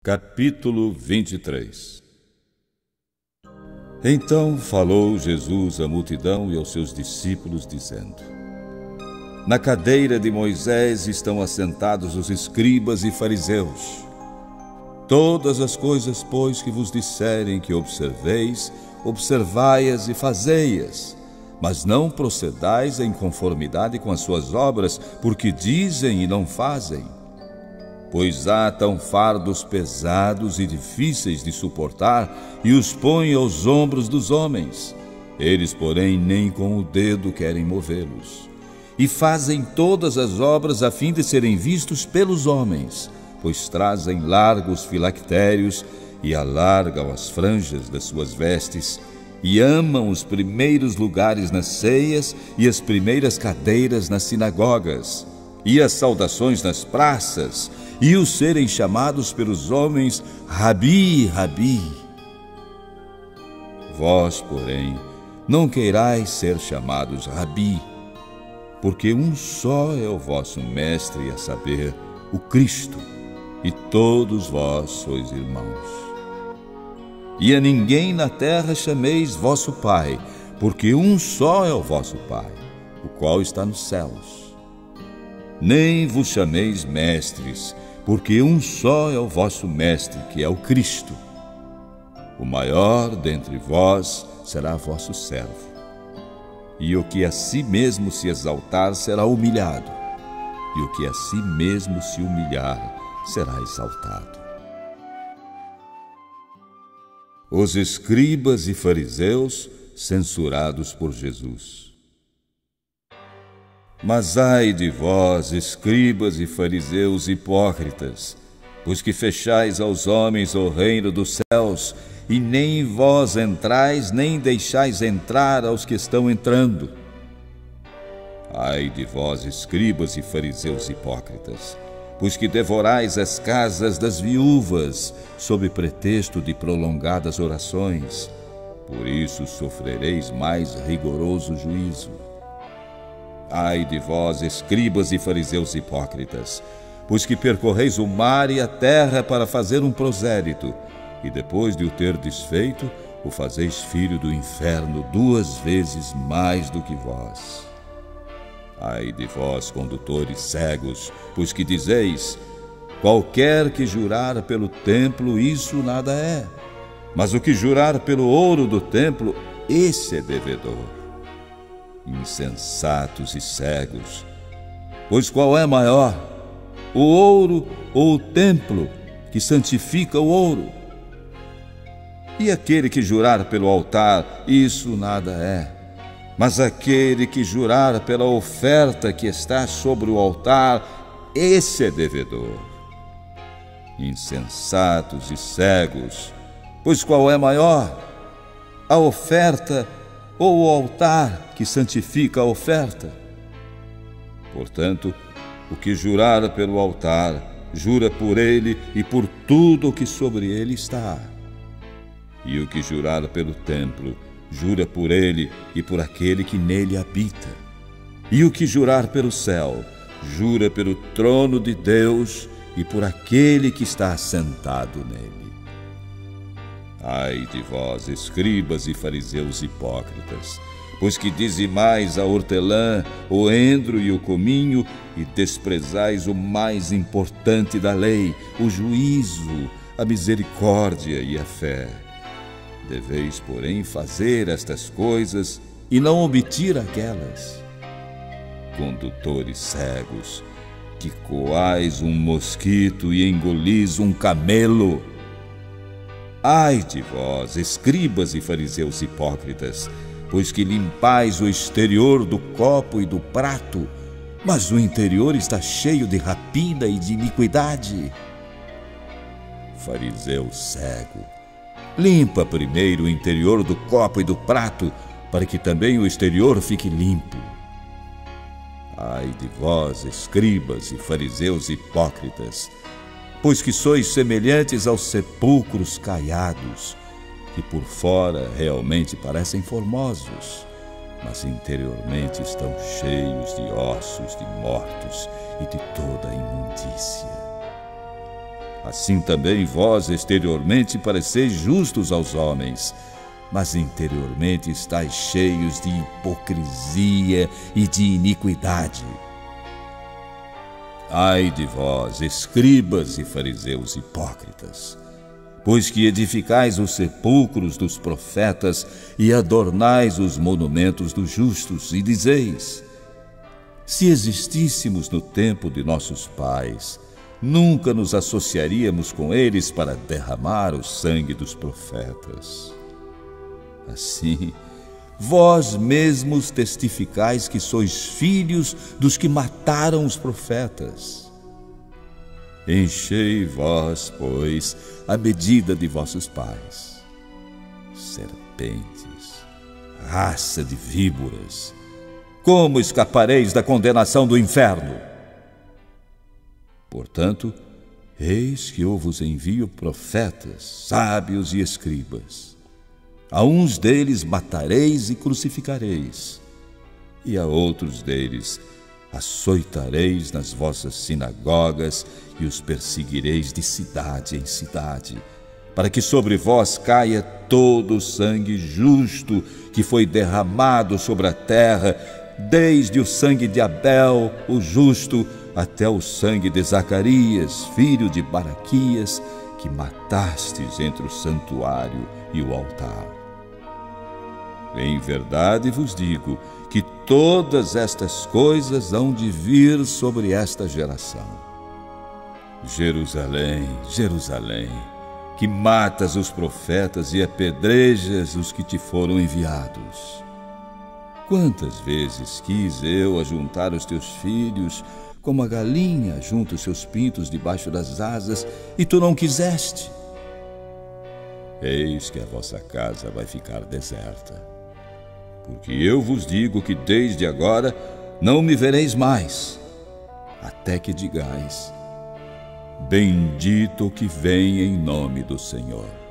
Capítulo 23. Então falou Jesus à multidão e aos seus discípulos, dizendo: Na cadeira de Moisés estão assentados os escribas e fariseus. Todas as coisas, pois, que vos disserem que observeis, observai-as e fazei-as, mas não procedais em conformidade com as suas obras, porque dizem e não fazem. Pois atam fardos pesados e difíceis de suportar e os põem aos ombros dos homens. Eles, porém, nem com o dedo querem movê-los. E fazem todas as obras a fim de serem vistos pelos homens, pois trazem largos filactérios e alargam as franjas das suas vestes, e amam os primeiros lugares nas ceias e as primeiras cadeiras nas sinagogas, e as saudações nas praças, e os serem chamados pelos homens Rabi, Rabi. Vós, porém, não queirais ser chamados Rabi, porque um só é o vosso mestre, a saber, o Cristo, e todos vós sois irmãos. E a ninguém na terra chameis vosso Pai, porque um só é o vosso Pai, o qual está nos céus. Nem vos chameis mestres, porque um só é o vosso mestre, que é o Cristo. O maior dentre vós será vosso servo. E o que a si mesmo se exaltar será humilhado, e o que a si mesmo se humilhar será exaltado. Os escribas e fariseus censurados por Jesus. Mas ai de vós, escribas e fariseus hipócritas, pois que fechais aos homens o reino dos céus, e nem vós entrais, nem deixais entrar aos que estão entrando. Ai de vós, escribas e fariseus hipócritas, pois que devorais as casas das viúvas, sob pretexto de prolongadas orações. Por isso sofrereis mais rigoroso juízo. Ai de vós, escribas e fariseus hipócritas, pois que percorreis o mar e a terra para fazer um prosélito, e depois de o ter desfeito, o fazeis filho do inferno 2 vezes mais do que vós. Ai de vós, condutores cegos, pois que dizeis: qualquer que jurar pelo templo, isso nada é, mas o que jurar pelo ouro do templo, esse é devedor. Insensatos e cegos, pois qual é maior, o ouro ou o templo que santifica o ouro? E aquele que jurar pelo altar, isso nada é, mas aquele que jurar pela oferta que está sobre o altar, esse é devedor. Insensatos e cegos, pois qual é maior, a oferta ou o altar que santifica a oferta? Portanto, o que jurar pelo altar, jura por ele e por tudo o que sobre ele está. E o que jurar pelo templo, jura por ele e por aquele que nele habita. E o que jurar pelo céu, jura pelo trono de Deus e por aquele que está assentado nele. Ai de vós, escribas e fariseus hipócritas, pois que dizimais a hortelã, o endro e o cominho, e desprezais o mais importante da lei, o juízo, a misericórdia e a fé. Deveis, porém, fazer estas coisas e não omitir aquelas. Condutores cegos, que coais um mosquito e engolis um camelo. Ai de vós, escribas e fariseus hipócritas, pois que limpais o exterior do copo e do prato, mas o interior está cheio de rapina e de iniquidade. Fariseu cego, limpa primeiro o interior do copo e do prato, para que também o exterior fique limpo. Ai de vós, escribas e fariseus hipócritas, pois que sois semelhantes aos sepulcros caiados, que por fora realmente parecem formosos, mas interiormente estão cheios de ossos de mortos e de toda a imundícia. Assim também vós exteriormente pareceis justos aos homens, mas interiormente estáis cheios de hipocrisia e de iniquidade. Ai de vós, escribas e fariseus hipócritas, pois que edificais os sepulcros dos profetas e adornais os monumentos dos justos, e dizeis: se existíssemos no tempo de nossos pais, nunca nos associaríamos com eles para derramar o sangue dos profetas. Assim, vós mesmos testificais que sois filhos dos que mataram os profetas. Enchei vós, pois, a medida de vossos pais. Serpentes, raça de víboras, como escapareis da condenação do inferno? Portanto, eis que eu vos envio profetas, sábios e escribas. A uns deles matareis e crucificareis, e a outros deles açoitareis nas vossas sinagogas e os perseguireis de cidade em cidade, para que sobre vós caia todo o sangue justo que foi derramado sobre a terra, desde o sangue de Abel, o justo, até o sangue de Zacarias, filho de Baraquias, que matastes entre o santuário e o altar. Em verdade vos digo que todas estas coisas hão de vir sobre esta geração. Jerusalém, Jerusalém, que matas os profetas e apedrejas os que te foram enviados. Quantas vezes quis eu ajuntar os teus filhos, como a galinha ajunta os seus pintos debaixo das asas, e tu não quiseste? Eis que a vossa casa vai ficar deserta. Porque eu vos digo que desde agora não me vereis mais, até que digais: bendito o que vem em nome do Senhor.